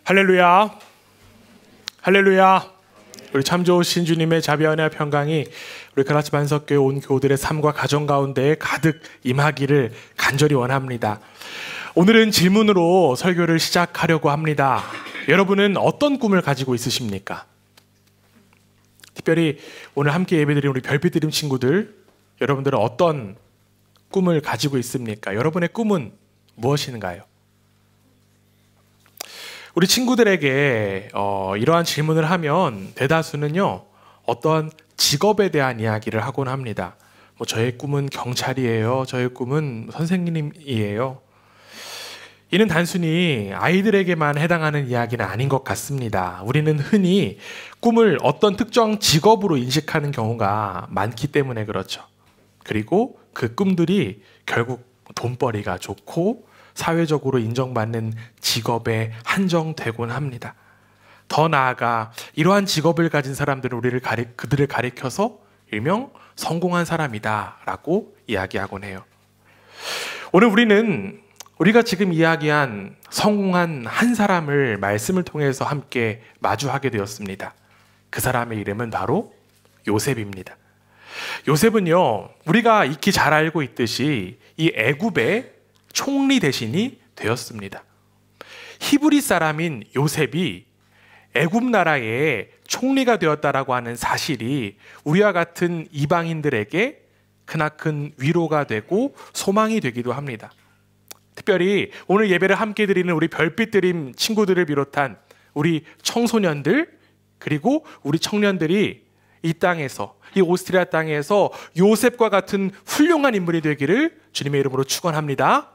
할렐루야, 할렐루야. 우리 참 좋으신 주님의 자비와 은혜와 평강이 우리 그라치 반석교회 온 교우들의 삶과 가정 가운데 가득 임하기를 간절히 원합니다. 오늘은 질문으로 설교를 시작하려고 합니다. 여러분은 어떤 꿈을 가지고 있으십니까? 특별히 오늘 함께 예배드린 우리 별빛드림 친구들, 여러분들은 어떤 꿈을 가지고 있습니까? 여러분의 꿈은 무엇인가요? 우리 친구들에게 이러한 질문을 하면 대다수는요, 어떤 직업에 대한 이야기를 하곤 합니다. 저의 꿈은 경찰이에요. 저의 꿈은 선생님이에요. 이는 단순히 아이들에게만 해당하는 이야기는 아닌 것 같습니다. 우리는 흔히 꿈을 어떤 특정 직업으로 인식하는 경우가 많기 때문에 그렇죠. 그리고 그 꿈들이 결국 돈벌이가 좋고 사회적으로 인정받는 직업에 한정되곤 합니다. 더 나아가 이러한 직업을 가진 사람들은 그들을 가리켜서 일명 성공한 사람이다 라고 이야기하곤 해요. 오늘 우리가 지금 이야기한 성공한 한 사람을 말씀을 통해서 함께 마주하게 되었습니다. 그 사람의 이름은 바로 요셉입니다. 요셉은요, 우리가 익히 잘 알고 있듯이 이 애굽의 총리 대신이 되었습니다. 히브리 사람인 요셉이 애굽 나라의 총리가 되었다라고 하는 사실이 우리와 같은 이방인들에게 크나큰 위로가 되고 소망이 되기도 합니다. 특별히 오늘 예배를 함께 드리는 우리 별빛드림 친구들을 비롯한 우리 청소년들, 그리고 우리 청년들이 이 땅에서, 이 오스트리아 땅에서 요셉과 같은 훌륭한 인물이 되기를 주님의 이름으로 축원합니다.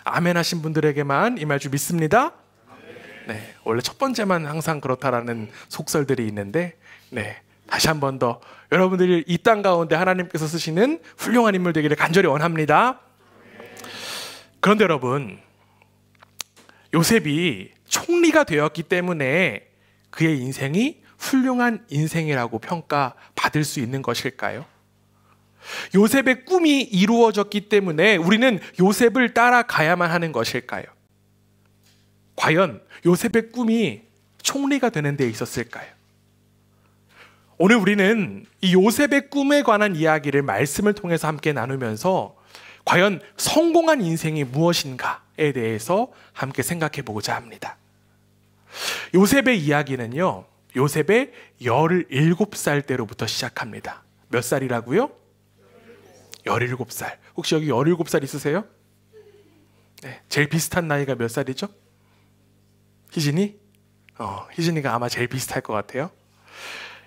아멘 하신 분들에게만 임할 줄 믿습니다. 네, 원래 첫 번째만 항상 그렇다라는 속설들이 있는데, 네, 다시 한 번 더 여러분들이 이 땅 가운데 하나님께서 쓰시는 훌륭한 인물 되기를 간절히 원합니다. 그런데 여러분, 요셉이 총리가 되었기 때문에 그의 인생이 훌륭한 인생이라고 평가받을 수 있는 것일까요? 요셉의 꿈이 이루어졌기 때문에 우리는 요셉을 따라가야만 하는 것일까요? 과연 요셉의 꿈이 총리가 되는 데 있었을까요? 오늘 우리는 이 요셉의 꿈에 관한 이야기를 말씀을 통해서 함께 나누면서 과연 성공한 인생이 무엇인가에 대해서 함께 생각해 보고자 합니다. 요셉의 이야기는요, 요셉의 17살 때로부터 시작합니다. 몇 살이라고요? 17살. 혹시 여기 17살 있으세요? 네, 제일 비슷한 나이가 몇 살이죠? 희진이? 희진이가 아마 제일 비슷할 것 같아요.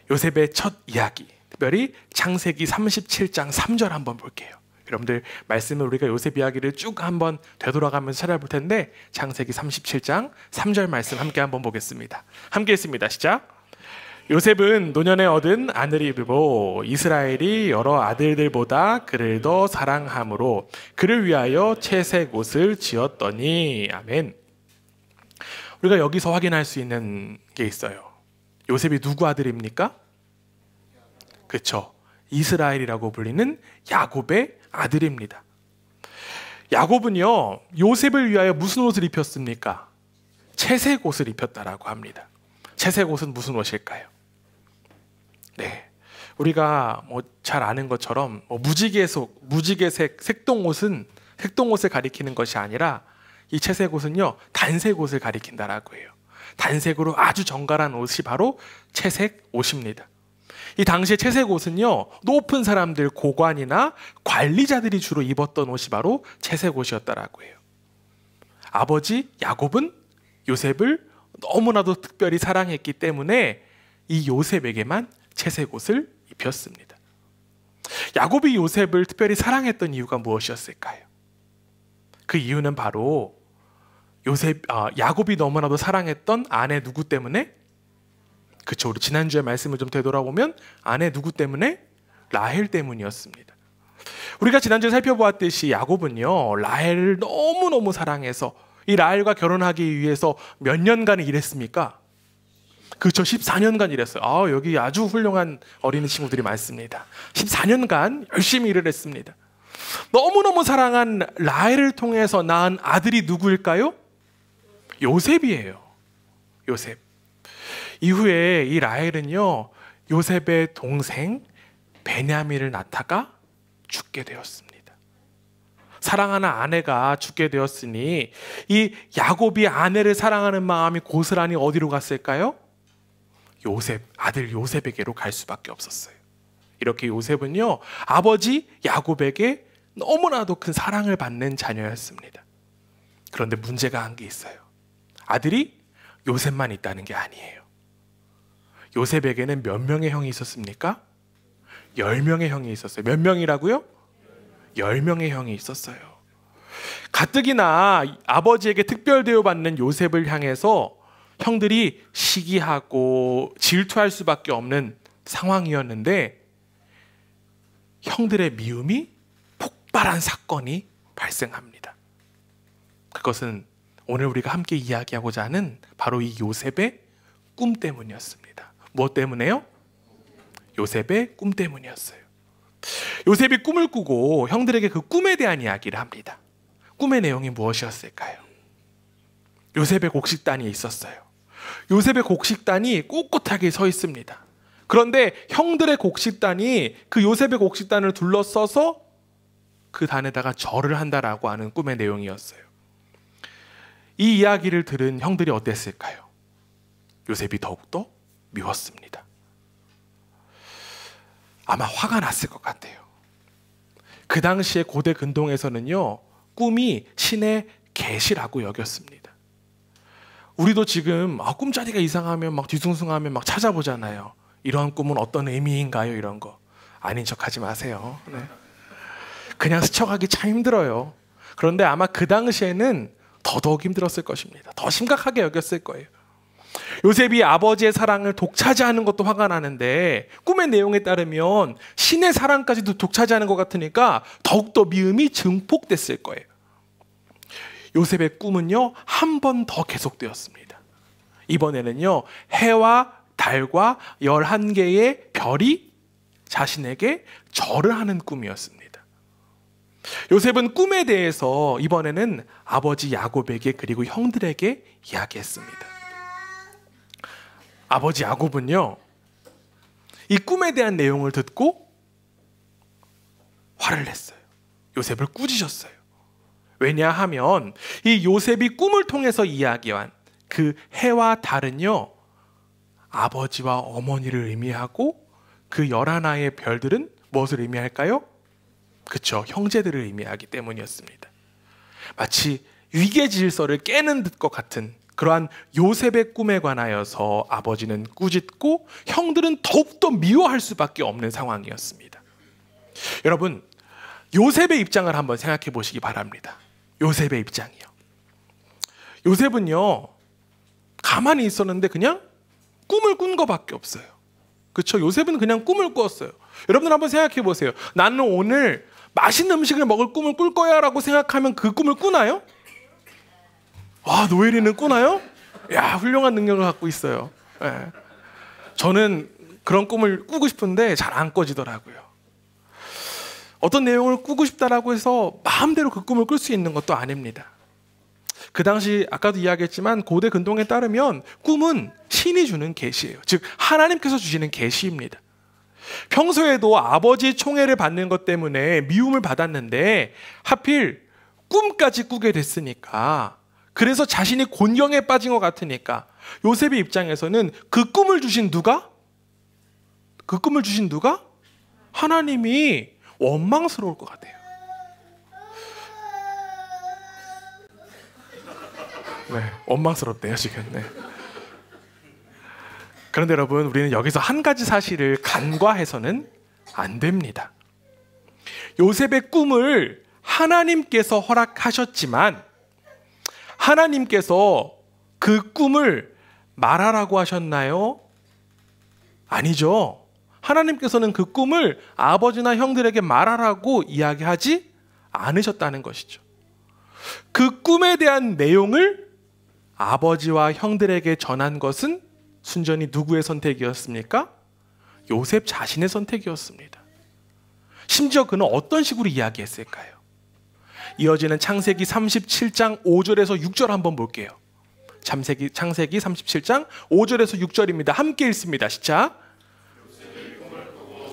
요셉의 첫 이야기, 특별히 창세기 37장 3절 한번 볼게요. 여러분들 말씀을 우리가 요셉 이야기를 쭉 한번 되돌아가면서 찾아볼 텐데, 창세기 37장 3절 말씀 함께 한번 보겠습니다. 함께 했습니다. 시작. 요셉은 노년에 얻은 아들이 보고 이스라엘이 여러 아들들보다 그를 더 사랑함으로 그를 위하여 채색 옷을 지었더니. 아멘. 우리가 여기서 확인할 수 있는 게 있어요. 요셉이 누구 아들입니까? 그렇죠. 이스라엘이라고 불리는 야곱의 아들입니다. 야곱은요, 요셉을 위하여 무슨 옷을 입혔습니까? 채색 옷을 입혔다라고 합니다. 채색 옷은 무슨 옷일까요? 네, 우리가 잘 아는 것처럼 무지개색 색동옷을 가리키는 것이 아니라 이 채색 옷은요, 단색 옷을 가리킨다라고 해요. 단색으로 아주 정갈한 옷이 바로 채색 옷입니다. 이 당시의 채색 옷은요, 높은 사람들, 고관이나 관리자들이 주로 입었던 옷이 바로 채색 옷이었다라고 해요. 아버지 야곱은 요셉을 너무나도 특별히 사랑했기 때문에 이 요셉에게만 채색 옷을 입혔습니다. 야곱이 요셉을 특별히 사랑했던 이유가 무엇이었을까요? 그 이유는 바로 야곱이 너무나도 사랑했던 아내 누구 때문에? 그쵸, 우리 지난주에 말씀을 좀 되돌아보면 아내 누구 때문에? 라헬 때문이었습니다. 우리가 지난주에 살펴보았듯이 야곱은요, 라헬을 너무너무 사랑해서 이 라헬과 결혼하기 위해서 몇 년간 일했습니까? 그렇죠, 14년간 일했어요. 여기 아주 훌륭한 어린이 친구들이 많습니다. 14년간 열심히 일을 했습니다. 너무너무 사랑한 라헬을 통해서 낳은 아들이 누구일까요? 요셉이에요. 요셉. 이후에 이 라헬은요, 요셉의 동생 베냐민을 낳다가 죽게 되었습니다. 사랑하는 아내가 죽게 되었으니 이 야곱이 아내를 사랑하는 마음이 고스란히 어디로 갔을까요? 요셉, 아들 요셉에게로 갈 수밖에 없었어요. 이렇게 요셉은요, 아버지 야곱에게 너무나도 큰 사랑을 받는 자녀였습니다. 그런데 문제가 한 게 있어요. 아들이 요셉만 있다는 게 아니에요. 요셉에게는 몇 명의 형이 있었습니까? 10명의 형이 있었어요. 몇 명이라고요? 10명의 형이 있었어요. 가뜩이나 아버지에게 특별 대우받는 요셉을 향해서 형들이 시기하고 질투할 수밖에 없는 상황이었는데, 형들의 미움이 폭발한 사건이 발생합니다. 그것은 오늘 우리가 함께 이야기하고자 하는 바로 이 요셉의 꿈 때문이었습니다. 무엇 때문에요? 요셉의 꿈 때문이었어요. 요셉이 꿈을 꾸고 형들에게 그 꿈에 대한 이야기를 합니다. 꿈의 내용이 무엇이었을까요? 요셉의 곡식단이 있었어요. 요셉의 곡식단이 꼿꼿하게 서 있습니다. 그런데 형들의 곡식단이 그 요셉의 곡식단을 둘러서서 그 단에다가 절을 한다라고 하는 꿈의 내용이었어요. 이 이야기를 들은 형들이 어땠을까요? 요셉이 더욱더 미웠습니다. 아마 화가 났을 것 같아요. 그 당시에 고대 근동에서는요, 꿈이 신의 계시라고 여겼습니다. 우리도 지금 꿈자리가 이상하면 막 뒤숭숭하면 막 찾아보잖아요. 이런 꿈은 어떤 의미인가요? 이런 거. 아닌 척하지 마세요. 네. 그냥 스쳐가기 참 힘들어요. 그런데 아마 그 당시에는 더더욱 힘들었을 것입니다. 더 심각하게 여겼을 거예요. 요셉이 아버지의 사랑을 독차지하는 것도 화가 나는데, 꿈의 내용에 따르면 신의 사랑까지도 독차지하는 것 같으니까 더욱더 미움이 증폭됐을 거예요. 요셉의 꿈은요, 한 번 더 계속되었습니다. 이번에는요, 해와 달과 11개의 별이 자신에게 절을 하는 꿈이었습니다. 요셉은 꿈에 대해서 이번에는 아버지 야곱에게 그리고 형들에게 이야기했습니다. 아버지 야곱은요, 이 꿈에 대한 내용을 듣고 화를 냈어요. 요셉을 꾸짖었어요. 왜냐하면 이 요셉이 꿈을 통해서 이야기한 그 해와 달은요, 아버지와 어머니를 의미하고 그 11의 별들은 무엇을 의미할까요? 그렇죠, 형제들을 의미하기 때문이었습니다. 마치 위계 질서를 깨는 듯것 같은 그러한 요셉의 꿈에 관하여서 아버지는 꾸짖고 형들은 더욱더 미워할 수밖에 없는 상황이었습니다. 여러분, 요셉의 입장을 한번 생각해 보시기 바랍니다. 요셉의 입장이요. 요셉은요, 가만히 있었는데 그냥 꿈을 꾼 것밖에 없어요. 그렇죠? 요셉은 그냥 꿈을 꾸었어요. 여러분들 한번 생각해 보세요. 나는 오늘 맛있는 음식을 먹을 꿈을 꿀 거야 라고 생각하면 그 꿈을 꾸나요? 와, 노엘이는 꾸나요? 야, 훌륭한 능력을 갖고 있어요. 네. 저는 그런 꿈을 꾸고 싶은데 잘 안 꿔지더라고요. 어떤 내용을 꾸고 싶다라고 해서 마음대로 그 꿈을 꿀 수 있는 것도 아닙니다. 그 당시 아까도 이야기했지만 고대 근동에 따르면 꿈은 신이 주는 계시예요. 즉 하나님께서 주시는 계시입니다. 평소에도 아버지의 총애를 받는 것 때문에 미움을 받았는데 하필 꿈까지 꾸게 됐으니까, 그래서 자신이 곤경에 빠진 것 같으니까 요셉의 입장에서는 그 꿈을 주신 누가? 그 꿈을 주신 누가? 하나님이 원망스러울 것 같아요. 네, 원망스럽대요 지금. 네. 그런데 여러분, 우리는 여기서 한 가지 사실을 간과해서는 안 됩니다. 요셉의 꿈을 하나님께서 허락하셨지만 하나님께서 그 꿈을 말하라고 하셨나요? 아니죠. 하나님께서는 그 꿈을 아버지나 형들에게 말하라고 이야기하지 않으셨다는 것이죠. 그 꿈에 대한 내용을 아버지와 형들에게 전한 것은 순전히 누구의 선택이었습니까? 요셉 자신의 선택이었습니다. 심지어 그는 어떤 식으로 이야기했을까요? 이어지는 창세기 37장 5절에서 6절 한번 볼게요. 창세기 37장 5절에서 6절입니다. 함께 읽습니다. 시작.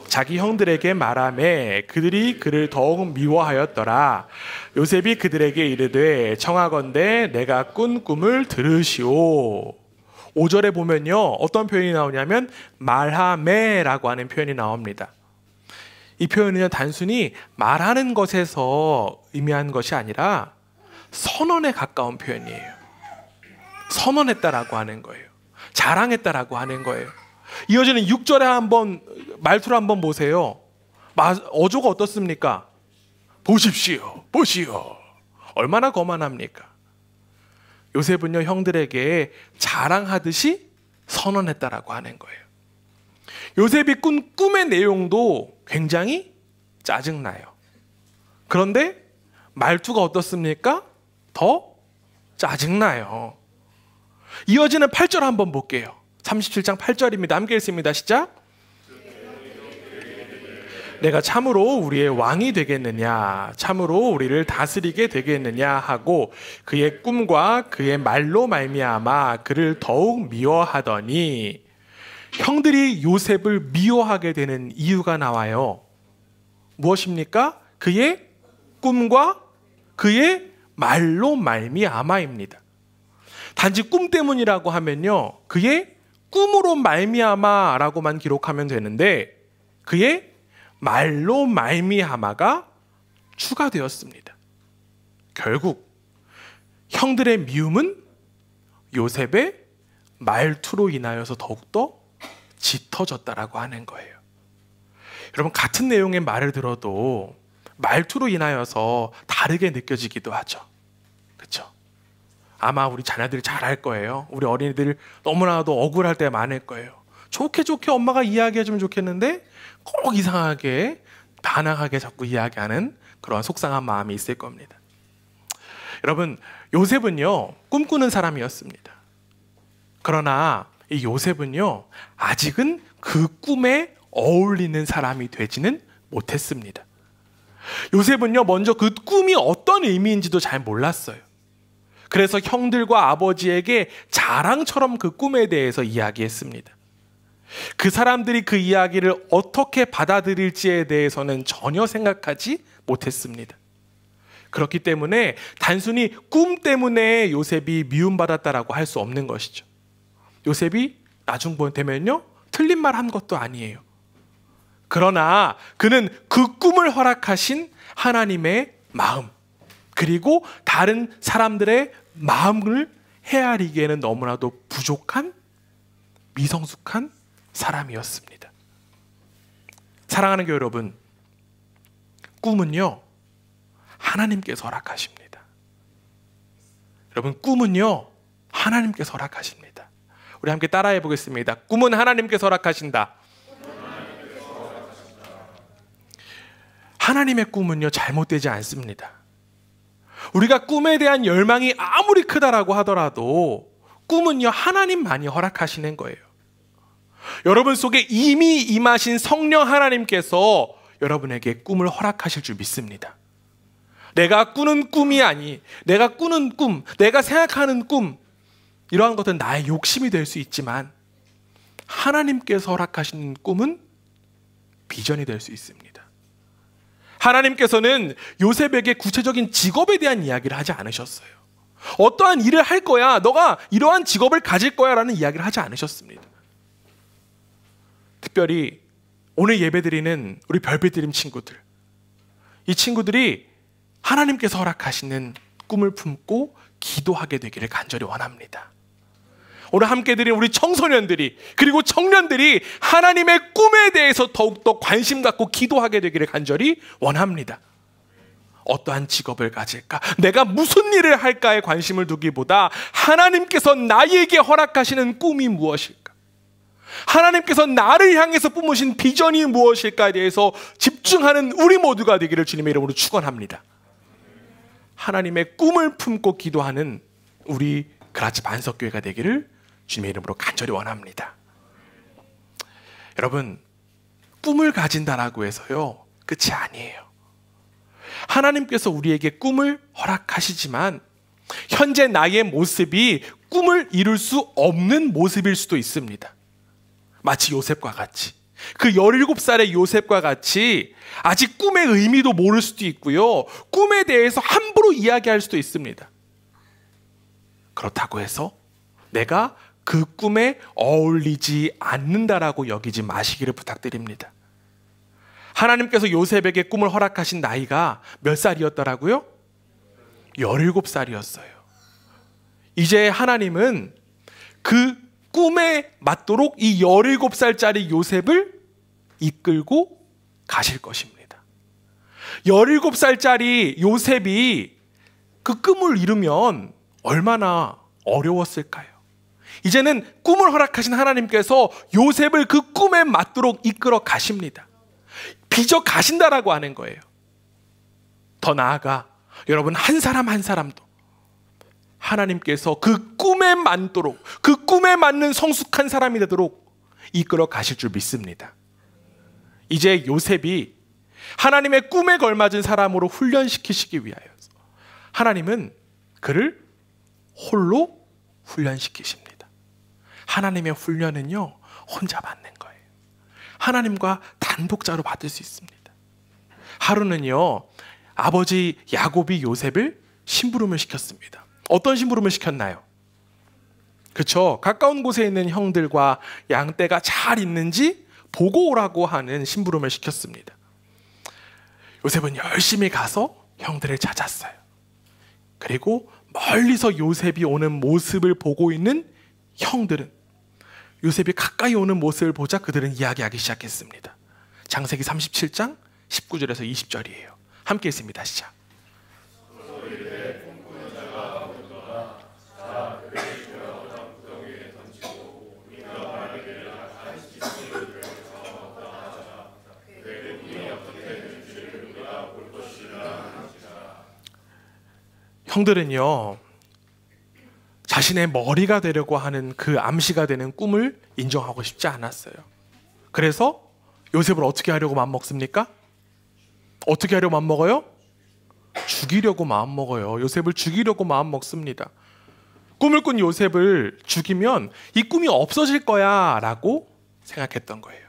자기 형들에게 말하매 그들이 그를 더욱 미워하였더라. 요셉이 그들에게 이르되 청하건대 내가 꾼 꿈을 들으시오. 5절에 보면요, 어떤 표현이 나오냐면 말하매라고 하는 표현이 나옵니다. 이 표현은 단순히 말하는 것에서 의미하는 것이 아니라 선언에 가까운 표현이에요. 선언했다라고 하는 거예요. 자랑했다라고 하는 거예요. 이어지는 6절에 한번 말투를 한번 보세요. 어조가 어떻습니까? 보십시오, 보시오. 얼마나 거만합니까? 요셉은요, 형들에게 자랑하듯이 선언했다라고 하는 거예요. 요셉이 꾼 꿈의 내용도 굉장히 짜증나요. 그런데 말투가 어떻습니까? 더 짜증나요. 이어지는 8절 한번 볼게요. 37장 8절입니다. 함께 읽습니다. 시작. 내가 참으로 우리의 왕이 되겠느냐, 참으로 우리를 다스리게 되겠느냐 하고 그의 꿈과 그의 말로 말미암아 그를 더욱 미워하더니, 형들이 요셉을 미워하게 되는 이유가 나와요. 무엇입니까? 그의 꿈과 그의 말로 말미암아입니다. 단지 꿈 때문이라고 하면요, 그의 꿈으로 말미암아라고만 기록하면 되는데 그의 말로 말미암아가 추가되었습니다. 결국 형들의 미움은 요셉의 말투로 인하여서 더욱더 짙어졌다라고 하는 거예요. 여러분, 같은 내용의 말을 들어도 말투로 인하여서 다르게 느껴지기도 하죠. 그렇죠? 아마 우리 자녀들이 잘할 거예요. 우리 어린이들 너무나도 억울할 때 많을 거예요. 좋게 엄마가 이야기해주면 좋겠는데 꼭 이상하게 반항하게 자꾸 이야기하는 그런 속상한 마음이 있을 겁니다. 여러분, 요셉은요, 꿈꾸는 사람이었습니다. 그러나 이 요셉은요, 아직은 그 꿈에 어울리는 사람이 되지는 못했습니다. 요셉은요, 먼저 그 꿈이 어떤 의미인지도 잘 몰랐어요. 그래서 형들과 아버지에게 자랑처럼 그 꿈에 대해서 이야기했습니다. 그 사람들이 그 이야기를 어떻게 받아들일지에 대해서는 전혀 생각하지 못했습니다. 그렇기 때문에 단순히 꿈 때문에 요셉이 미움받았다라고 할 수 없는 것이죠. 요셉이 나중 되면요, 틀린 말 한 것도 아니에요. 그러나 그는 그 꿈을 허락하신 하나님의 마음, 그리고 다른 사람들의 마음을 헤아리기에는 너무나도 부족한, 미성숙한 사람이었습니다. 사랑하는 교회 여러분, 꿈은요, 하나님께서 허락하십니다. 여러분, 꿈은요, 하나님께서 허락하십니다. 우리 함께 따라해 보겠습니다. 꿈은 하나님께서 허락하신다. 하나님의 꿈은요, 잘못되지 않습니다. 우리가 꿈에 대한 열망이 아무리 크다라고 하더라도 꿈은요, 하나님만이 허락하시는 거예요. 여러분 속에 이미 임하신 성령 하나님께서 여러분에게 꿈을 허락하실 줄 믿습니다. 내가 꾸는 꿈이 내가 꾸는 꿈, 내가 생각하는 꿈, 이러한 것은 나의 욕심이 될 수 있지만 하나님께서 허락하시는 꿈은 비전이 될 수 있습니다. 하나님께서는 요셉에게 구체적인 직업에 대한 이야기를 하지 않으셨어요. 어떠한 일을 할 거야, 너가 이러한 직업을 가질 거야 라는 이야기를 하지 않으셨습니다. 특별히 오늘 예배드리는 우리 별빛드림 친구들, 이 친구들이 하나님께서 허락하시는 꿈을 품고 기도하게 되기를 간절히 원합니다. 오늘 함께 드린 우리 청소년들이, 그리고 청년들이 하나님의 꿈에 대해서 더욱더 관심 갖고 기도하게 되기를 간절히 원합니다. 어떠한 직업을 가질까? 내가 무슨 일을 할까에 관심을 두기보다 하나님께서 나에게 허락하시는 꿈이 무엇일까? 하나님께서 나를 향해서 뿜으신 비전이 무엇일까에 대해서 집중하는 우리 모두가 되기를 주님의 이름으로 축원합니다. 하나님의 꿈을 품고 기도하는 우리 그라치 반석교회가 되기를 주님의 이름으로 간절히 원합니다. 여러분, 꿈을 가진다라고 해서요, 끝이 아니에요. 하나님께서 우리에게 꿈을 허락하시지만 현재 나의 모습이 꿈을 이룰 수 없는 모습일 수도 있습니다. 마치 요셉과 같이, 그 17살의 요셉과 같이 아직 꿈의 의미도 모를 수도 있고요, 꿈에 대해서 함부로 이야기할 수도 있습니다. 그렇다고 해서 내가 그 꿈에 어울리지 않는다라고 여기지 마시기를 부탁드립니다. 하나님께서 요셉에게 꿈을 허락하신 나이가 몇 살이었더라고요? 17살이었어요. 이제 하나님은 그 꿈에 맞도록 이 17살짜리 요셉을 이끌고 가실 것입니다. 17살짜리 요셉이 그 꿈을 이루면 얼마나 어려웠을까요? 이제는 꿈을 허락하신 하나님께서 요셉을 그 꿈에 맞도록 이끌어 가십니다. 빚어 가신다라고 하는 거예요. 더 나아가 여러분, 한 사람 한 사람도 하나님께서 그 꿈에 맞도록, 그 꿈에 맞는 성숙한 사람이 되도록 이끌어 가실 줄 믿습니다. 이제 요셉이 하나님의 꿈에 걸맞은 사람으로 훈련시키시기 위하여 하나님은 그를 홀로 훈련시키십니다. 하나님의 훈련은요, 혼자 받는 거예요. 하나님과 단독자로 받을 수 있습니다. 하루는요, 아버지 야곱이 요셉을 심부름을 시켰습니다. 어떤 심부름을 시켰나요? 그렇죠. 가까운 곳에 있는 형들과 양떼가 잘 있는지 보고 오라고 하는 심부름을 시켰습니다. 요셉은 열심히 가서 형들을 찾았어요. 그리고 멀리서 요셉이 오는 모습을 보고 있는 형들은 요셉이 가까이 오는 모습을 보자 그들은 이야기하기 시작했습니다. 창세기 37장 19절에서 20절이에요. 함께 읽습니다. 시작. 형들은요, 자신의 머리가 되려고 하는 그 암시가 되는 꿈을 인정하고 싶지 않았어요. 그래서 요셉을 어떻게 하려고 마음먹습니까? 어떻게 하려고 마음먹어요? 죽이려고 마음먹어요. 요셉을 죽이려고 마음먹습니다. 꿈을 꾼 요셉을 죽이면 이 꿈이 없어질 거야 라고 생각했던 거예요.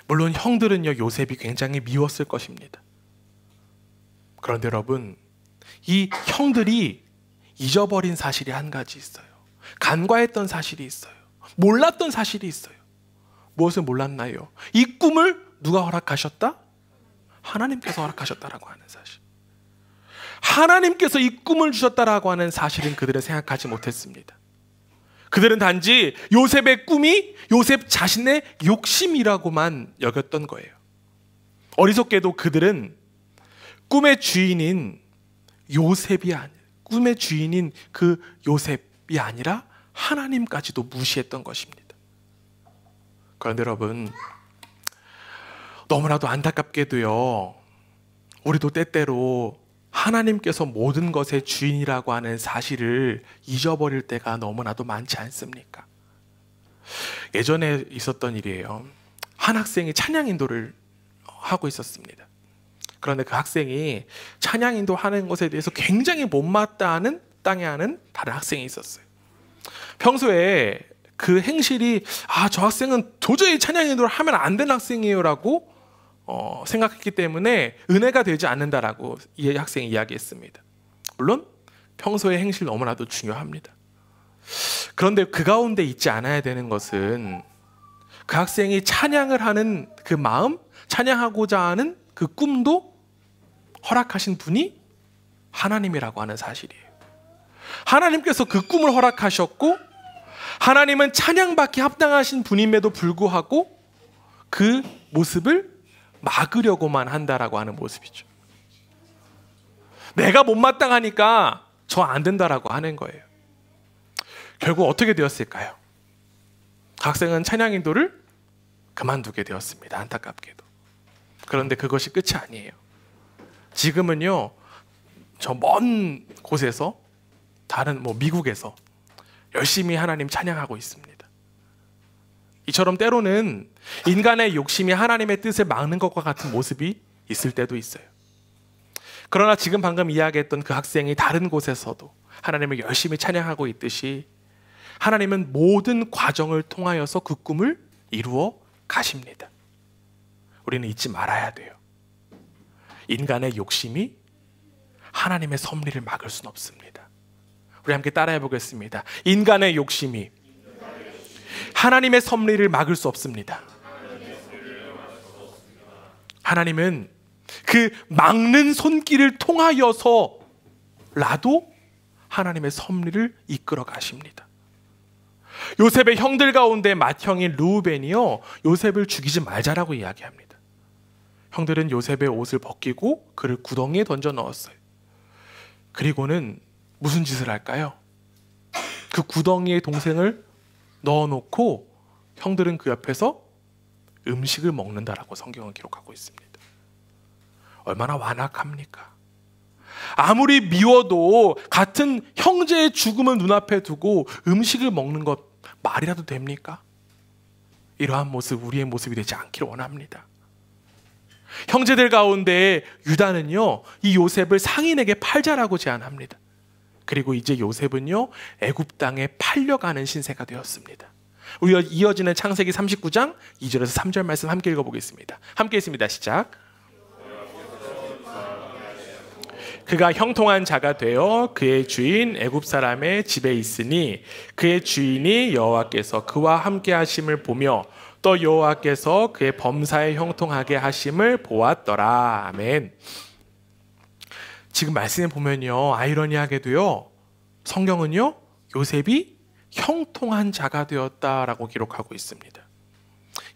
물론 형들은요, 요셉이 굉장히 미웠을 것입니다. 그런데 여러분, 이 형들이 잊어버린 사실이 한 가지 있어요. 간과했던 사실이 있어요. 몰랐던 사실이 있어요. 무엇을 몰랐나요? 이 꿈을 누가 허락하셨다? 하나님께서 허락하셨다라고 하는 사실. 하나님께서 이 꿈을 주셨다라고 하는 사실은 그들은 생각하지 못했습니다. 그들은 단지 요셉의 꿈이 요셉 자신의 욕심이라고만 여겼던 거예요. 어리석게도 그들은 꿈의 주인인 꿈의 주인인 그 요셉이 아니라 하나님까지도 무시했던 것입니다. 그런데 여러분, 너무나도 안타깝게도요, 우리도 때때로 하나님께서 모든 것의 주인이라고 하는 사실을 잊어버릴 때가 너무나도 많지 않습니까? 예전에 있었던 일이에요. 한 학생이 찬양 인도를 하고 있었습니다. 그런데 그 학생이 찬양 인도하는 것에 대해서 굉장히 못마땅해하는 다른 학생이 있었어요. 평소에 그 행실이 저 학생은 도저히 찬양 인도를 하면 안 되는 학생이에요 라고 생각했기 때문에 은혜가 되지 않는다라고 이 학생이 이야기했습니다. 물론 평소의 행실 너무나도 중요합니다. 그런데 그 가운데 있지 않아야 되는 것은 그 학생이 찬양을 하는 그 마음, 찬양하고자 하는 그 꿈도 허락하신 분이 하나님이라고 하는 사실이에요. 하나님께서 그 꿈을 허락하셨고 하나님은 찬양받기 합당하신 분임에도 불구하고 그 모습을 막으려고만 한다라고 하는 모습이죠. 내가 못마땅하니까 저 안 된다라고 하는 거예요. 결국 어떻게 되었을까요? 학생은 찬양 인도를 그만두게 되었습니다. 안타깝게도. 그런데 그것이 끝이 아니에요. 지금은요, 저 먼 곳에서 다른 미국에서 열심히 하나님 찬양하고 있습니다. 이처럼 때로는 인간의 욕심이 하나님의 뜻을 막는 것과 같은 모습이 있을 때도 있어요. 그러나 지금 방금 이야기했던 그 학생이 다른 곳에서도 하나님을 열심히 찬양하고 있듯이 하나님은 모든 과정을 통하여서 그 꿈을 이루어 가십니다. 우리는 잊지 말아야 돼요. 인간의 욕심이 하나님의 섭리를 막을 수는 없습니다. 우리 함께 따라해 보겠습니다. 인간의 욕심이 하나님의 섭리를 막을 수 없습니다. 하나님은 그 막는 손길을 통하여서라도 하나님의 섭리를 이끌어 가십니다. 요셉의 형들 가운데 맏형인 르우벤이요, 요셉을 죽이지 말자라고 이야기합니다. 형들은 요셉의 옷을 벗기고 그를 구덩이에 던져 넣었어요. 그리고는 무슨 짓을 할까요? 그 구덩이에 동생을 넣어놓고 형들은 그 옆에서 음식을 먹는다라고 성경은 기록하고 있습니다. 얼마나 완악합니까? 아무리 미워도 같은 형제의 죽음을 눈앞에 두고 음식을 먹는 것 말이라도 됩니까? 이러한 모습, 우리의 모습이 되지 않기를 원합니다. 형제들 가운데 유다는요, 이 요셉을 상인에게 팔자라고 제안합니다. 그리고 이제 요셉은요, 애굽 땅에 팔려가는 신세가 되었습니다. 우리가 이어지는 창세기 39장 2절에서 3절 말씀 함께 읽어보겠습니다. 함께 있습니다. 시작. 그가 형통한 자가 되어 그의 주인 애굽 사람의 집에 있으니 그의 주인이 여호와께서 그와 함께 하심을 보며 또 여호와께서 그의 범사에 형통하게 하심을 보았더라. 아멘. 지금 말씀에 보면요, 아이러니하게도요, 성경은요, 요셉이 형통한 자가 되었다라고 기록하고 있습니다.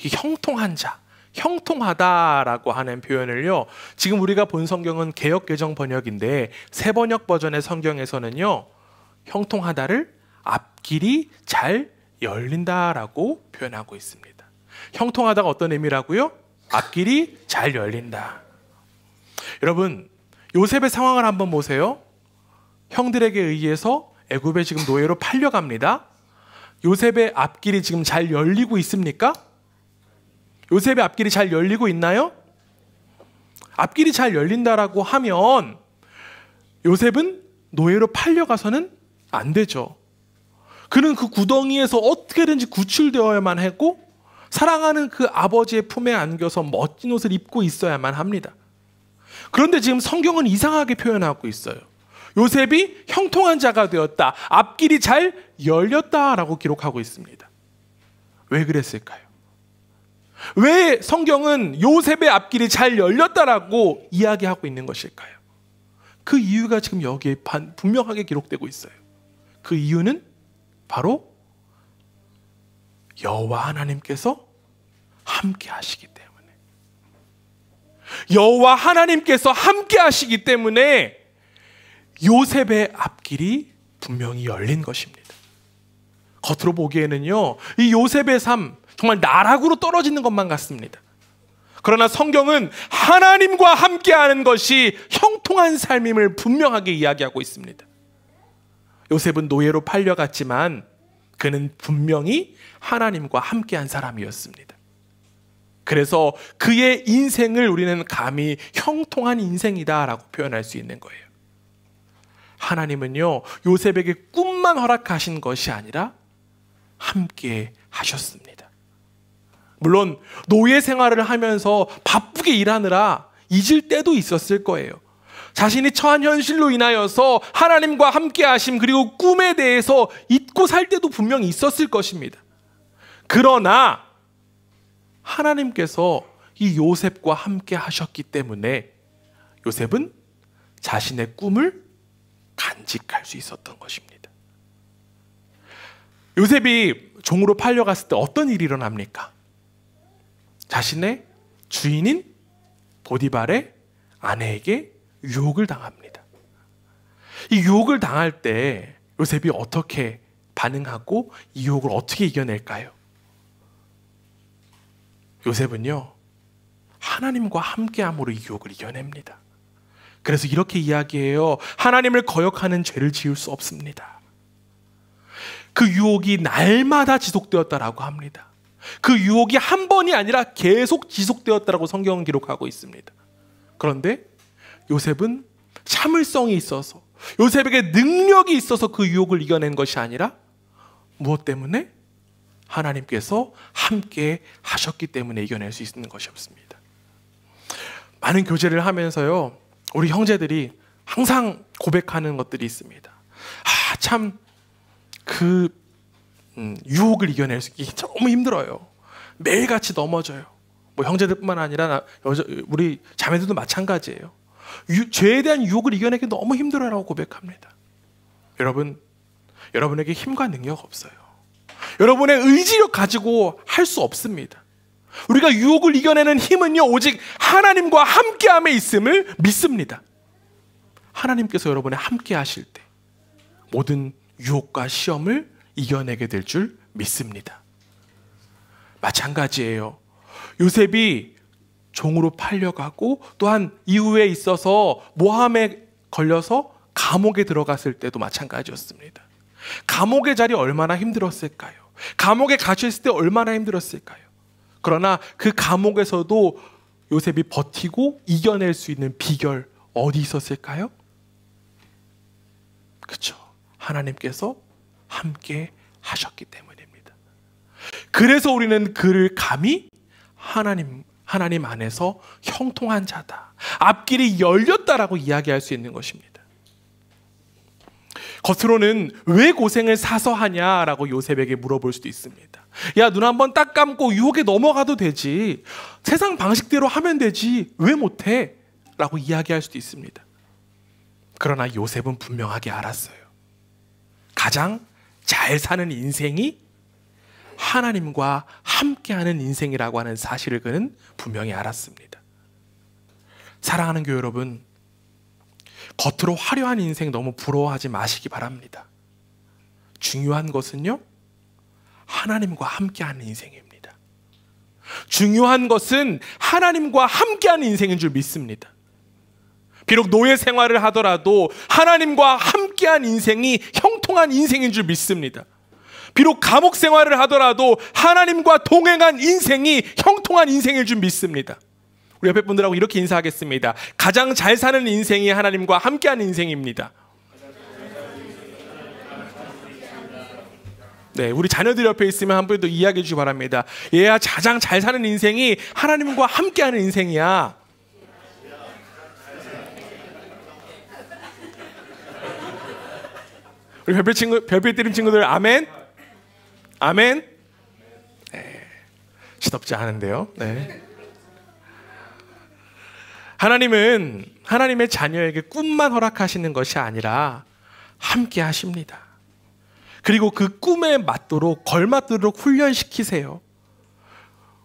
이 형통한 자, 형통하다라고 하는 표현을요, 지금 우리가 본 성경은 개역개정 번역인데 새 번역 버전의 성경에서는요, 형통하다를 앞길이 잘 열린다라고 표현하고 있습니다. 형통하다가 어떤 의미라고요? 앞길이 잘 열린다. 여러분, 요셉의 상황을 한번 보세요. 형들에게 의해서 애굽에 지금 노예로 팔려갑니다. 요셉의 앞길이 지금 잘 열리고 있습니까? 요셉의 앞길이 잘 열리고 있나요? 앞길이 잘 열린다라고 하면 요셉은 노예로 팔려가서는 안 되죠. 그는 그 구덩이에서 어떻게든지 구출되어야만 하고 사랑하는 그 아버지의 품에 안겨서 멋진 옷을 입고 있어야만 합니다. 그런데 지금 성경은 이상하게 표현하고 있어요. 요셉이 형통한 자가 되었다, 앞길이 잘 열렸다라고 기록하고 있습니다. 왜 그랬을까요? 왜 성경은 요셉의 앞길이 잘 열렸다라고 이야기하고 있는 것일까요? 그 이유가 지금 여기에 분명하게 기록되고 있어요. 그 이유는 바로 여호와 하나님께서 함께 하시기 때문에, 여호와 하나님께서 함께 하시기 때문에 요셉의 앞길이 분명히 열린 것입니다. 겉으로 보기에는요, 이 요셉의 삶 정말 나락으로 떨어지는 것만 같습니다. 그러나 성경은 하나님과 함께하는 것이 형통한 삶임을 분명하게 이야기하고 있습니다. 요셉은 노예로 팔려갔지만 그는 분명히 하나님과 함께한 사람이었습니다. 그래서 그의 인생을 우리는 감히 형통한 인생이다라고 표현할 수 있는 거예요. 하나님은요, 요셉에게 꿈만 허락하신 것이 아니라 함께 하셨습니다. 물론 노예 생활을 하면서 바쁘게 일하느라 잊을 때도 있었을 거예요. 자신이 처한 현실로 인하여서 하나님과 함께 하심, 그리고 꿈에 대해서 잊고 살 때도 분명히 있었을 것입니다. 그러나 하나님께서 이 요셉과 함께 하셨기 때문에 요셉은 자신의 꿈을 간직할 수 있었던 것입니다. 요셉이 종으로 팔려갔을 때 어떤 일이 일어납니까? 자신의 주인인 보디발의 아내에게 유혹을 당합니다. 이 유혹을 당할 때 요셉이 어떻게 반응하고 이 유혹을 어떻게 이겨낼까요? 요셉은요, 하나님과 함께함으로 이 유혹을 이겨냅니다. 그래서 이렇게 이야기해요. 하나님을 거역하는 죄를 지을 수 없습니다. 그 유혹이 날마다 지속되었다라고 합니다. 그 유혹이 한 번이 아니라 계속 지속되었다라고 성경은 기록하고 있습니다. 그런데 요셉은 참을성이 있어서, 요셉에게 능력이 있어서 그 유혹을 이겨낸 것이 아니라 무엇 때문에? 하나님께서 함께 하셨기 때문에 이겨낼 수 있는 것이었습니다. 많은 교제를 하면서요, 우리 형제들이 항상 고백하는 것들이 있습니다. 참 그 유혹을 이겨낼 수 있기 너무 힘들어요. 매일같이 넘어져요. 뭐 형제들뿐만 아니라 우리 자매들도 마찬가지예요. 죄에 대한 유혹을 이겨내기 너무 힘들어라고 고백합니다. 여러분, 여러분에게 힘과 능력 없어요. 여러분의 의지력 가지고 할 수 없습니다. 우리가 유혹을 이겨내는 힘은요, 오직 하나님과 함께함에 있음을 믿습니다. 하나님께서 여러분의 함께 하실 때 모든 유혹과 시험을 이겨내게 될 줄 믿습니다. 마찬가지예요. 요셉이 종으로 팔려가고 또한 이후에 있어서 모함에 걸려서 감옥에 들어갔을 때도 마찬가지였습니다. 감옥의 자리 얼마나 힘들었을까요? 감옥에 갇혀있을 때 얼마나 힘들었을까요? 그러나 그 감옥에서도 요셉이 버티고 이겨낼 수 있는 비결 어디 있었을까요? 그렇죠. 하나님께서 함께 하셨기 때문입니다. 그래서 우리는 그를 감히 하나님 안에서 형통한 자다, 앞길이 열렸다라고 이야기할 수 있는 것입니다. 겉으로는 왜 고생을 사서 하냐라고 요셉에게 물어볼 수도 있습니다. 야, 눈 한번 딱 감고 유혹에 넘어가도 되지, 세상 방식대로 하면 되지, 왜 못해? 라고 이야기할 수도 있습니다. 그러나 요셉은 분명하게 알았어요. 가장 잘 사는 인생이 하나님과 함께하는 인생이라고 하는 사실을 그는 분명히 알았습니다. 사랑하는 교회 여러분, 겉으로 화려한 인생 너무 부러워하지 마시기 바랍니다. 중요한 것은요, 하나님과 함께하는 인생입니다. 중요한 것은 하나님과 함께하는 인생인 줄 믿습니다. 비록 노예 생활을 하더라도 하나님과 함께한 인생이 형통한 인생인 줄 믿습니다. 비록 감옥 생활을 하더라도 하나님과 동행한 인생이 형통한 인생일 줄 믿습니다. 우리 옆에 분들하고 이렇게 인사하겠습니다. 가장 잘 사는 인생이 하나님과 함께하는 인생입니다. 네, 우리 자녀들 옆에 있으면 한 번 더 이야기해 주시기 바랍니다. 얘야, 가장 잘 사는 인생이 하나님과 함께하는 인생이야. 우리 별빛 드림 친구들, 아멘? 아멘? 네, 시덥지 않은데요. 네. 하나님은 하나님의 자녀에게 꿈만 허락하시는 것이 아니라 함께 하십니다. 그리고 그 꿈에 맞도록, 걸맞도록 훈련시키세요.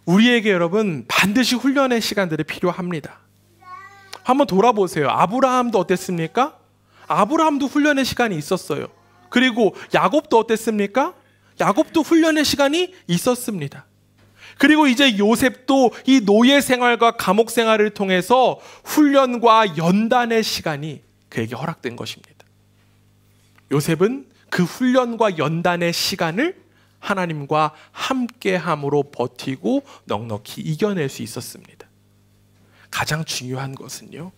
우리에게 여러분 반드시 훈련의 시간들이 필요합니다. 한번 돌아보세요. 아브라함도 어땠습니까? 아브라함도 훈련의 시간이 있었어요. 그리고 야곱도 어땠습니까? 야곱도 훈련의 시간이 있었습니다. 그리고 이제 요셉도 이 노예 생활과 감옥 생활을 통해서 훈련과 연단의 시간이 그에게 허락된 것입니다. 요셉은 그 훈련과 연단의 시간을 하나님과 함께함으로 버티고 넉넉히 이겨낼 수 있었습니다. 가장 중요한 것은요,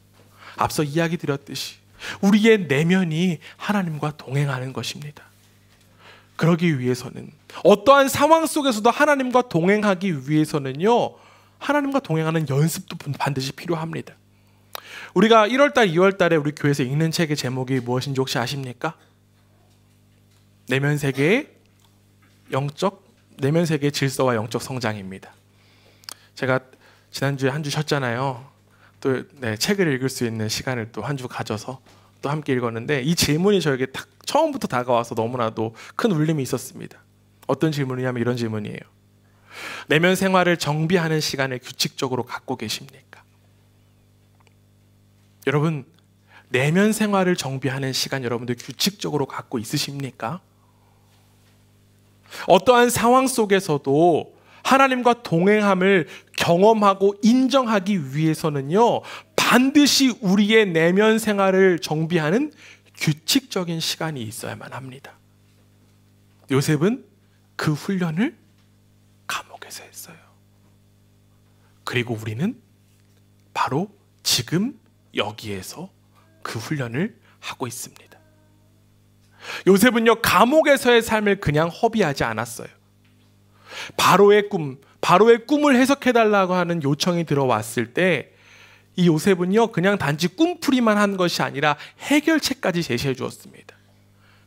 앞서 이야기 드렸듯이 우리의 내면이 하나님과 동행하는 것입니다. 그러기 위해서는, 어떠한 상황 속에서도 하나님과 동행하기 위해서는요, 하나님과 동행하는 연습도 반드시 필요합니다. 우리가 1월달, 2월달에 우리 교회에서 읽는 책의 제목이 무엇인지 혹시 아십니까? 내면 세계의 질서와 영적 성장입니다. 제가 지난주에 한 주 쉬었잖아요. 또 책을 읽을 수 있는 시간을 또 한 주 가져서 또 함께 읽었는데, 이 질문이 저에게 딱 처음부터 다가와서 너무나도 큰 울림이 있었습니다. 어떤 질문이냐면 이런 질문이에요. 내면 생활을 정비하는 시간을 규칙적으로 갖고 계십니까? 여러분, 내면 생활을 정비하는 시간 여러분들 규칙적으로 갖고 있으십니까? 어떠한 상황 속에서도 하나님과 동행함을 경험하고 인정하기 위해서는요, 반드시 우리의 내면 생활을 정비하는 규칙적인 시간이 있어야만 합니다. 요셉은 그 훈련을 감옥에서 감옥에서 했어요. 그리고 우리는 바로 지금 여기에서 그 훈련을 하고 있습니다. 요셉은요, 감옥에서의 삶을 그냥 허비하지 않았어요. 바로의 꿈을 해석해달라고 하는 요청이 들어왔을 때 이 요셉은요, 그냥 단지 꿈풀이만 한 것이 아니라 해결책까지 제시해 주었습니다.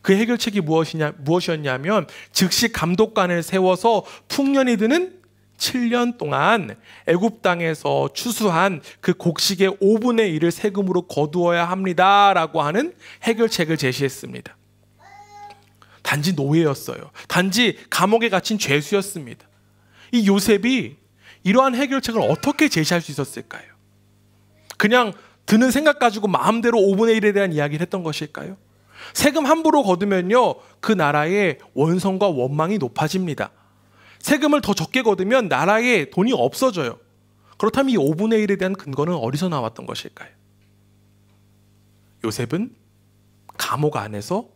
그 해결책이 무엇이었냐면 즉시 감독관을 세워서 풍년이 드는 7년 동안 애굽 땅에서 추수한 그 곡식의 5분의 1을 세금으로 거두어야 합니다라고 하는 해결책을 제시했습니다. 단지 노예였어요. 단지 감옥에 갇힌 죄수였습니다. 이 요셉이 이러한 해결책을 어떻게 제시할 수 있었을까요? 그냥 드는 생각 가지고 마음대로 5분의 1에 대한 이야기를 했던 것일까요? 세금 함부로 거두면요, 그 나라의 원성과 원망이 높아집니다. 세금을 더 적게 거두면 나라에 돈이 없어져요. 그렇다면 이 5분의 1에 대한 근거는 어디서 나왔던 것일까요? 요셉은 감옥 안에서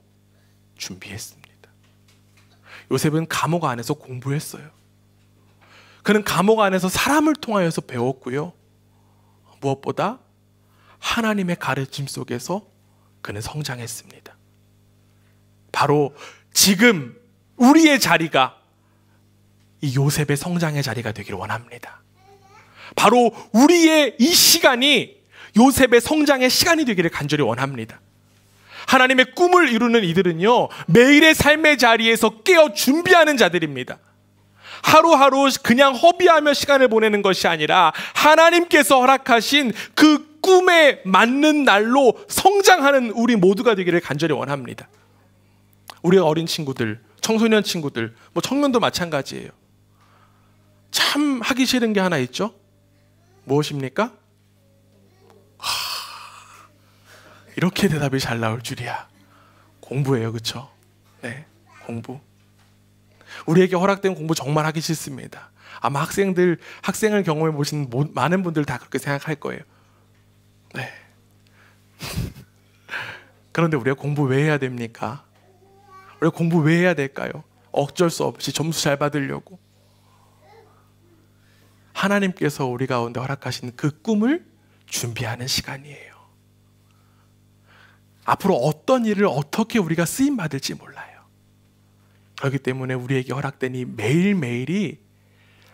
준비했습니다. 요셉은 감옥 안에서 공부했어요. 그는 감옥 안에서 사람을 통하여서 배웠고요. 무엇보다 하나님의 가르침 속에서 그는 성장했습니다. 바로 지금 우리의 자리가 이 요셉의 성장의 자리가 되기를 원합니다. 바로 우리의 이 시간이 요셉의 성장의 시간이 되기를 간절히 원합니다. 하나님의 꿈을 이루는 이들은요, 매일의 삶의 자리에서 깨어 준비하는 자들입니다. 하루하루 그냥 허비하며 시간을 보내는 것이 아니라 하나님께서 허락하신 그 꿈에 맞는 날로 성장하는 우리 모두가 되기를 간절히 원합니다. 우리 어린 친구들, 청소년 친구들, 청년도 마찬가지예요. 참 하기 싫은 게 하나 있죠? 무엇입니까? 이렇게 대답이 잘 나올 줄이야. 공부예요, 그렇죠? 네, 공부. 우리에게 허락된 공부 정말 하기 싫습니다. 아마 학생을 경험해 보신 많은 분들 다 그렇게 생각할 거예요. 네. 그런데 우리가 공부 왜 해야 됩니까? 우리가 공부 왜 해야 될까요? 어쩔 수 없이 점수 잘 받으려고. 하나님께서 우리 가운데 허락하신 그 꿈을 준비하는 시간이에요. 앞으로 어떤 일을 어떻게 우리가 쓰임 받을지 몰라요. 그렇기 때문에 우리에게 허락된 이 매일매일이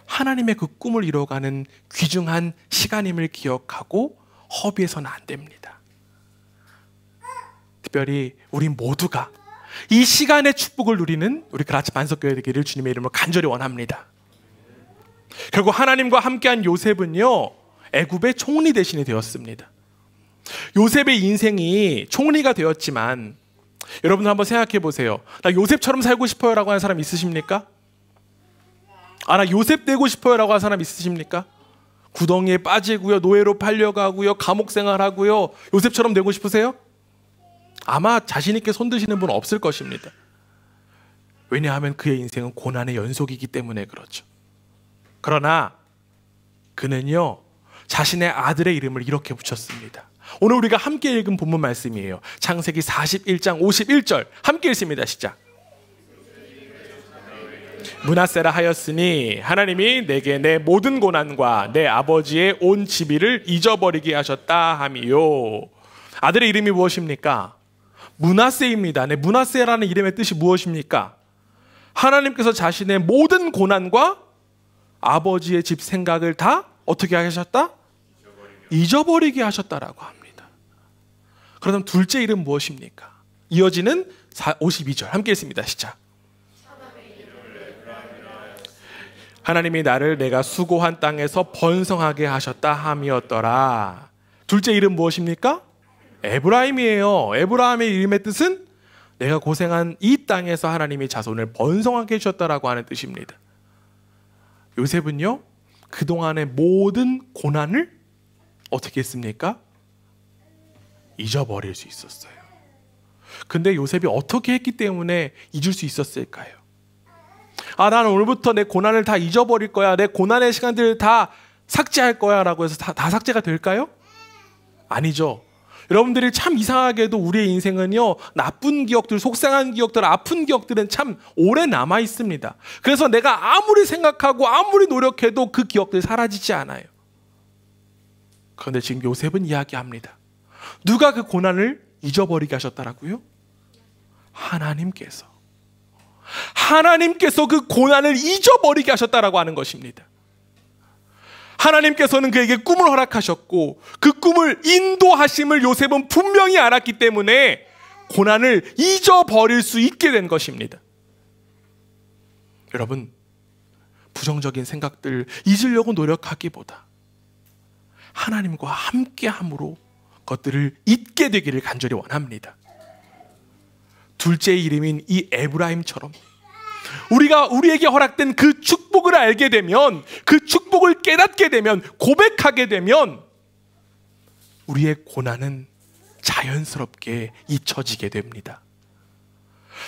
하나님의 그 꿈을 이뤄가는 귀중한 시간임을 기억하고 허비해서는 안 됩니다. 특별히 우리 모두가 이 시간의 축복을 누리는 우리 그라치 반석교회 되기를 주님의 이름으로 간절히 원합니다. 결국 하나님과 함께한 요셉은요, 애굽의 총리 대신이 되었습니다. 요셉의 인생이 총리가 되었지만 여러분들 한번 생각해 보세요. 나 요셉처럼 살고 싶어요 라고 하는 사람 있으십니까? 나 요셉 되고 싶어요 라고 하는 사람 있으십니까? 구덩이에 빠지고요, 노예로 팔려가고요, 감옥 생활하고요, 요셉처럼 되고 싶으세요? 아마 자신 있게 손드시는 분 없을 것입니다. 왜냐하면 그의 인생은 고난의 연속이기 때문에 그렇죠. 그러나 그는요, 자신의 아들의 이름을 이렇게 붙였습니다. 오늘 우리가 함께 읽은 본문 말씀이에요. 창세기 41장 51절 함께 읽습니다. 시작. 므낫세라 하였으니 하나님이 내게 내 모든 고난과 내 아버지의 온 지비를 잊어버리게 하셨다 함이요. 아들의 이름이 무엇입니까? 므낫세입니다. 네, 므낫세라는 이름의 뜻이 무엇입니까? 하나님께서 자신의 모든 고난과 아버지의 집 생각을 다 어떻게 하셨다? 잊어버리게 하셨다라고 합니다. 그럼 둘째 이름 무엇입니까? 이어지는 52절 함께 읽습니다. 시작. 하나님이 나를 내가 수고한 땅에서 번성하게 하셨다 함이었더라. 둘째 이름 무엇입니까? 에브라임이에요. 에브라임의 이름의 뜻은 내가 고생한 이 땅에서 하나님이 자손을 번성하게 해주셨다라고 하는 뜻입니다. 요셉은요, 그동안의 모든 고난을 어떻게 했습니까? 잊어버릴 수 있었어요. 근데 요셉이 어떻게 했기 때문에 잊을 수 있었을까요? 나는 오늘부터 내 고난을 다 잊어버릴 거야, 내 고난의 시간들을 다 삭제할 거야 라고 해서 다 삭제가 될까요? 아니죠. 여러분들이 참 이상하게도 우리의 인생은요, 나쁜 기억들, 속상한 기억들, 아픈 기억들은 참 오래 남아 있습니다. 그래서 내가 아무리 생각하고 아무리 노력해도 그 기억들이 사라지지 않아요. 그런데 지금 요셉은 이야기합니다. 누가 그 고난을 잊어버리게 하셨다라고요? 하나님께서 그 고난을 잊어버리게 하셨다라고 하는 것입니다. 하나님께서는 그에게 꿈을 허락하셨고 그 꿈을 인도하심을 요셉은 분명히 알았기 때문에 고난을 잊어버릴 수 있게 된 것입니다. 여러분, 부정적인 생각들 잊으려고 노력하기보다 하나님과 함께함으로 것들을 잊게 되기를 간절히 원합니다. 둘째의 이름인 이 에브라임처럼 우리에게 허락된 그 축복을 알게 되면, 그 축복을 깨닫게 되면, 고백하게 되면 우리의 고난은 자연스럽게 잊혀지게 됩니다.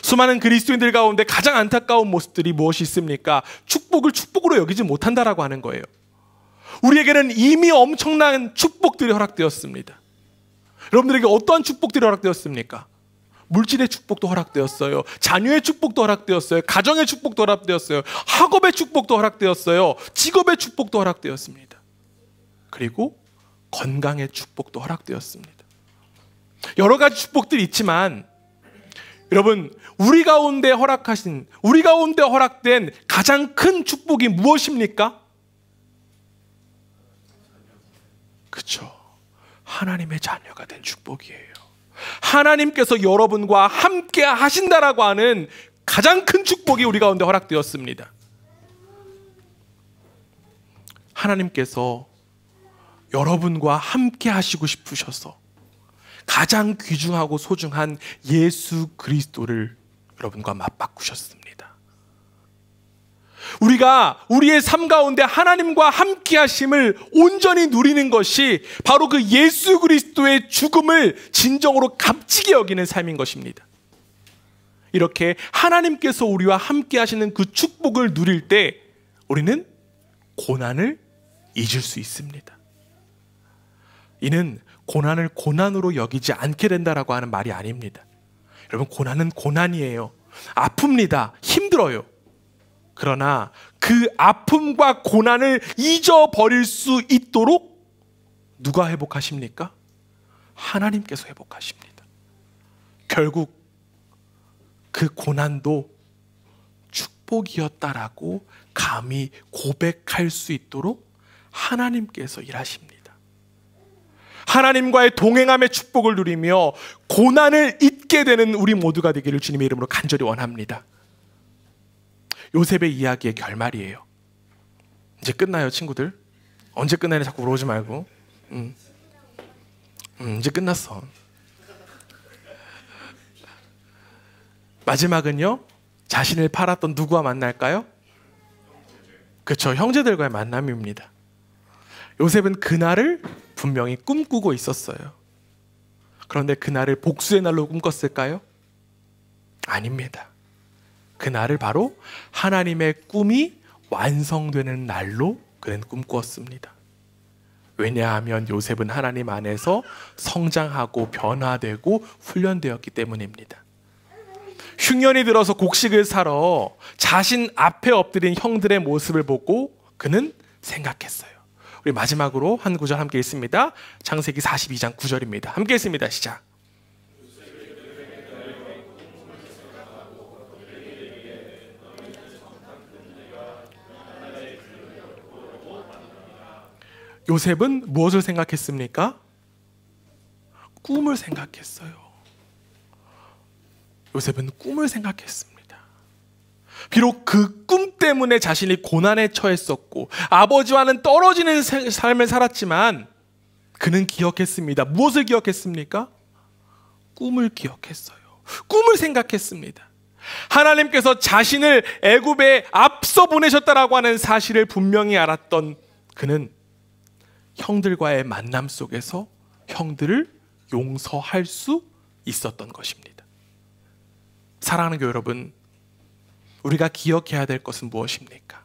수많은 그리스도인들 가운데 가장 안타까운 모습들이 무엇이 있습니까? 축복을 축복으로 여기지 못한다라고 하는 거예요. 우리에게는 이미 엄청난 축복들이 허락되었습니다. 여러분들에게 어떠한 축복들이 허락되었습니까? 물질의 축복도 허락되었어요. 자녀의 축복도 허락되었어요. 가정의 축복도 허락되었어요. 학업의 축복도 허락되었어요. 직업의 축복도 허락되었습니다. 그리고 건강의 축복도 허락되었습니다. 여러 가지 축복들이 있지만 여러분, 우리 가운데 허락된 가장 큰 축복이 무엇입니까? 그렇죠. 하나님의 자녀가 된 축복이에요. 하나님께서 여러분과 함께 하신다라고 하는 가장 큰 축복이 우리 가운데 허락되었습니다. 하나님께서 여러분과 함께 하시고 싶으셔서 가장 귀중하고 소중한 예수 그리스도를 여러분과 맞바꾸셨습니다. 우리가 우리의 삶 가운데 하나님과 함께 하심을 온전히 누리는 것이 바로 그 예수 그리스도의 죽음을 진정으로 값지게 여기는 삶인 것입니다. 이렇게 하나님께서 우리와 함께 하시는 그 축복을 누릴 때 우리는 고난을 잊을 수 있습니다. 이는 고난을 고난으로 여기지 않게 된다라고 하는 말이 아닙니다. 여러분, 고난은 고난이에요. 아픕니다. 힘들어요. 그러나 그 아픔과 고난을 잊어버릴 수 있도록 누가 회복하십니까? 하나님께서 회복하십니다. 결국 그 고난도 축복이었다라고 감히 고백할 수 있도록 하나님께서 일하십니다. 하나님과의 동행함의 축복을 누리며 고난을 잊게 되는 우리 모두가 되기를 주님의 이름으로 간절히 원합니다. 요셉의 이야기의 결말이에요. 이제 끝나요, 친구들. 언제 끝나냐 자꾸 물어보지 말고. 이제 끝났어. 마지막은요, 자신을 팔았던 누구와 만날까요? 그렇죠, 형제들과의 만남입니다. 요셉은 그날을 분명히 꿈꾸고 있었어요. 그런데 그날을 복수의 날로 꿈꿨을까요? 아닙니다. 그날을 바로 하나님의 꿈이 완성되는 날로 그는 꿈꾸었습니다. 왜냐하면 요셉은 하나님 안에서 성장하고 변화되고 훈련되었기 때문입니다. 흉년이 들어서 곡식을 사러 자신 앞에 엎드린 형들의 모습을 보고 그는 생각했어요. 우리 마지막으로 한 구절 함께 읽습니다. 창세기 42장 9절입니다. 함께 읽습니다. 시작. 요셉은 무엇을 생각했습니까? 꿈을 생각했어요. 요셉은 꿈을 생각했습니다. 비록 그 꿈 때문에 자신이 고난에 처했었고 아버지와는 떨어지는 삶을 살았지만 그는 기억했습니다. 무엇을 기억했습니까? 꿈을 기억했어요. 꿈을 생각했습니다. 하나님께서 자신을 애굽에 앞서 보내셨다라고 하는 사실을 분명히 알았던 그는 형들과의 만남 속에서 형들을 용서할 수 있었던 것입니다. 사랑하는 교회 여러분, 우리가 기억해야 될 것은 무엇입니까?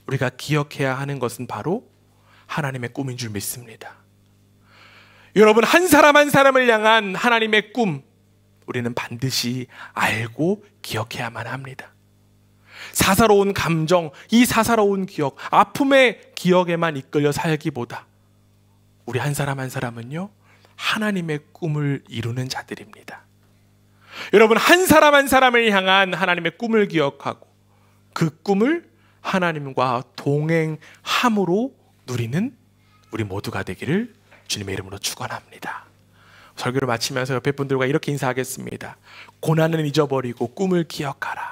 우리가 기억해야 하는 것은 바로 하나님의 꿈인 줄 믿습니다. 여러분, 한 사람 한 사람을 향한 하나님의 꿈, 우리는 반드시 알고 기억해야만 합니다. 사사로운 감정, 이 사사로운 기억, 아픔의 기억에만 이끌려 살기보다 우리 한 사람 한 사람은요, 하나님의 꿈을 이루는 자들입니다. 여러분, 한 사람 한 사람을 향한 하나님의 꿈을 기억하고 그 꿈을 하나님과 동행함으로 누리는 우리 모두가 되기를 주님의 이름으로 축원합니다. 설교를 마치면서 옆에 분들과 이렇게 인사하겠습니다. 고난은 잊어버리고 꿈을 기억하라.